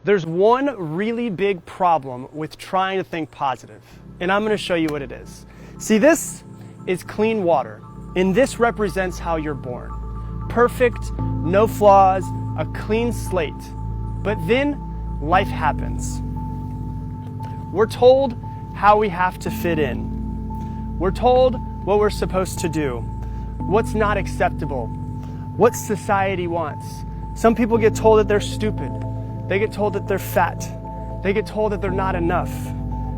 There's one really big problem with trying to think positive, and I'm going to show you what it is. See, this is clean water, and this represents how you're born. Perfect, no flaws, a clean slate. But then life happens. We're told how we have to fit in. We're told what we're supposed to do, what's not acceptable, what society wants. Some people get told that they're stupid. They get told that they're fat. They get told that they're not enough.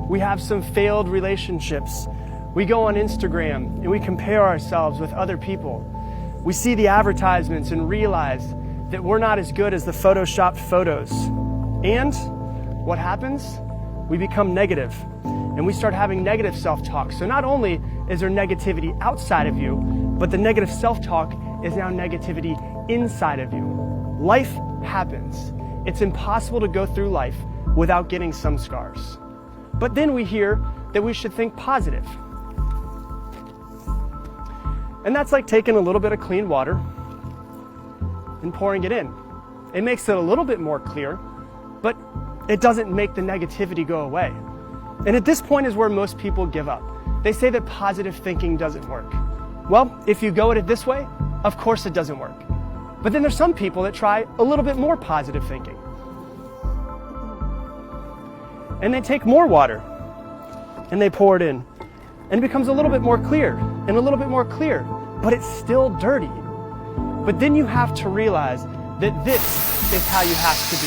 We have some failed relationships. We go on Instagram and we compare ourselves with other people. We see the advertisements and realize that we're not as good as the photoshopped photos. And what happens? We become negative and we start having negative self-talk. So not only is there negativity outside of you, but the negative self-talk is now negativity inside of you. Life happens. It's impossible to go through life without getting some scars. But then we hear that we should think positive. And that's like taking a little bit of clean water and pouring it in. It makes it a little bit more clear, but it doesn't make the negativity go away. And at this point is where most people give up. They say that positive thinking doesn't work. Well, if you go at it this way, of course it doesn't work. But then there's some people that try a little bit more positive thinking. And they take more water and they pour it in. And it becomes a little bit more clear and a little bit more clear, but it's still dirty. But then you have to realize that this is how you have to be.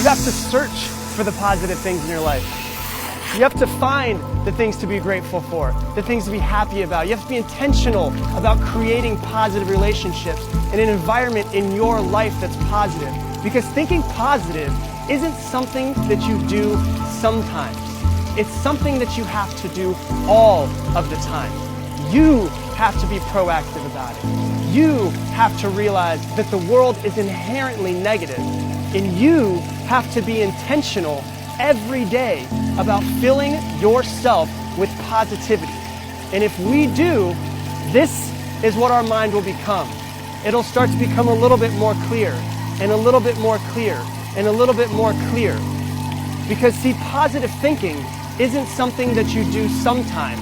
You have to search for the positive things in your life. You have to find the things to be grateful for, the things to be happy about. You have to be intentional about creating positive relationships and an environment in your life that's positive. Because thinking positive isn't something that you do sometimes. It's something that you have to do all of the time. You have to be proactive about it. You have to realize that the world is inherently negative, and you have to be intentional every day about filling yourself with positivity. And if we do, this is what our mind will become. It'll start to become a little bit more clear, and a little bit more clear, and a little bit more clear. Because see, positive thinking isn't something that you do sometimes.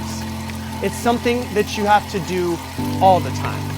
It's something that you have to do all the time.